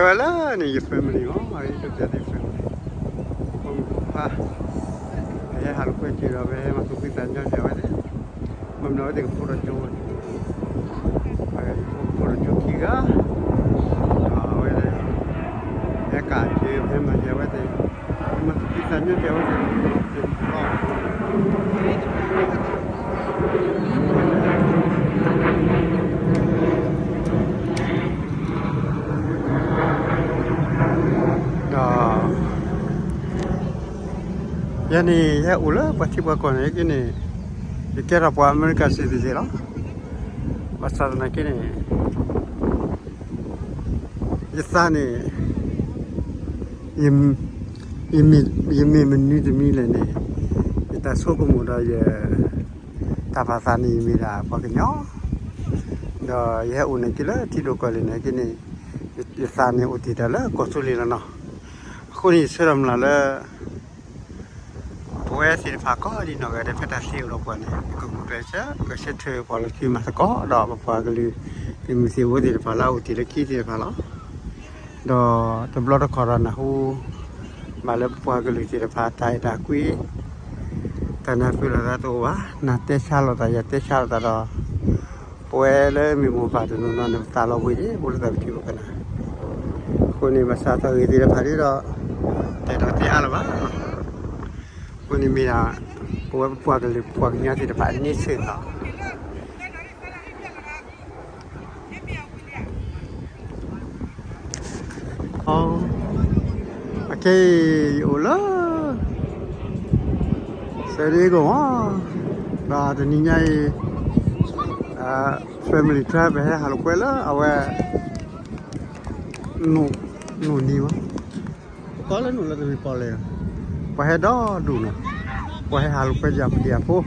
Voilà, ni your family, oh, I look at the family. Pa, I have a question of him to be done. I'm not the put a joke. I put a joke here. I can't give him a joke. He must be done. Yani ya ula pasti bakon ya kini dikira apa Amerika sih di sini pasal nak kini isane yemi menu de mile ni kita suka muda ya tapasani mila paknya dah ya unek kila tidur kali ni kini isane uti dah kosuli lah no aku ni seram lah Where is the Paco? You know, the Petasil of one. Congratulations, the Shetty Policy Massaco, the Pagli, the Missy Woody, the Palau, the Kitty, the Palau, the blood of Corona, who Malap Pagli, the Patai, the Qui, Tanafila, that over, not the shallow, the shallow, that Well, we move out to none of Talo with it, would have given. Kuni Masata, we did a parida, they don't the Alaba. Kuni mina puaknya tidak dapat ni cerita. Oh, okay, ola. Serigo ah, dah ada ni nyai family trip halu kuela, awe no ni mah. Kalau nu lagi boleh. Wahai dah dulu, wahai halu kerja dia pun,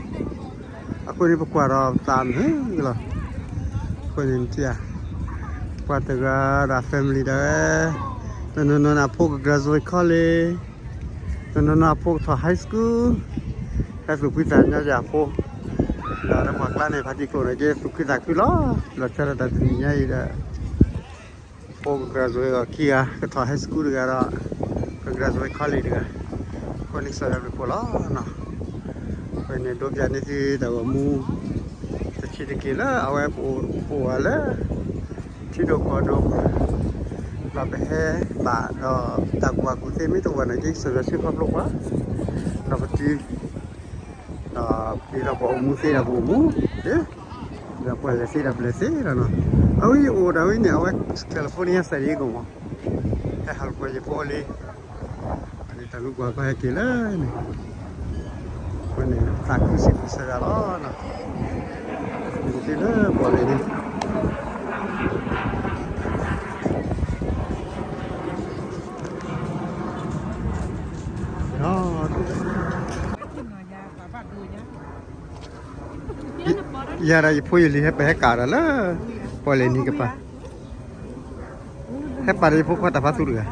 aku ni berkuara tan, lah, aku ni dia, kuatega dah family dah, nona apa graduate college, nona apa tu high school kita ni apa, dah mak lah ni pasti kau ni kita lah cara dah dunia ini dah, apa graduate kia, kita high school dah, graduate college dah. Kau saya berpola, na. Kau ni dua jani si tahu mu, terciri kila, awak puala, cido kodok, labeh, ba, tak buat kucing itu warna jadi serasi pablo pa, dapat di, bila bawa musi dah bawa ya, dah boleh si, na. Awi orang ini awak California sendiri kau, hal kau je boleh. Tapi gua kaya kila ni, mana takut sih segala na, kila boleh ni. Ya, rai pui lihat behek cara lah, boleh ni kepa. Hep pada pukul tak pasur ke?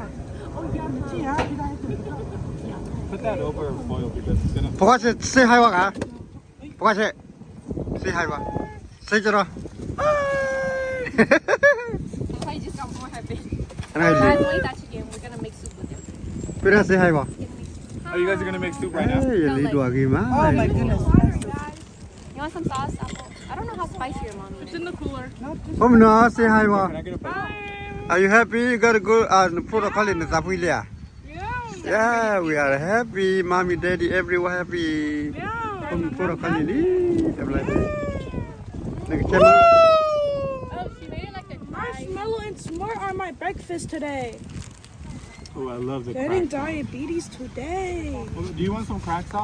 That over in foil because it's gonna. Pokoknya say hi wak Pokoknya say hi wak. Say jero. I just got more happy. We're gonna make soup with him. Pira say hi wak. Oh, you guys are gonna make soup right now? Hey, li dua gimana? Oh my goodness. You want some sauce? I don't know how spicy your mom is. It's in the cooler. Om no, say hi wak. Can I get a plate? Are you happy? You got to go put a call in the Zapulia. Yeah, we are happy. Mommy, daddy, everyone happy. Yeah. Put a call in it. Oh, she made it like a marshmallow and s'more are my breakfast today. Oh, I love the Getting crack. diabetes today. Do you want some crack sauce?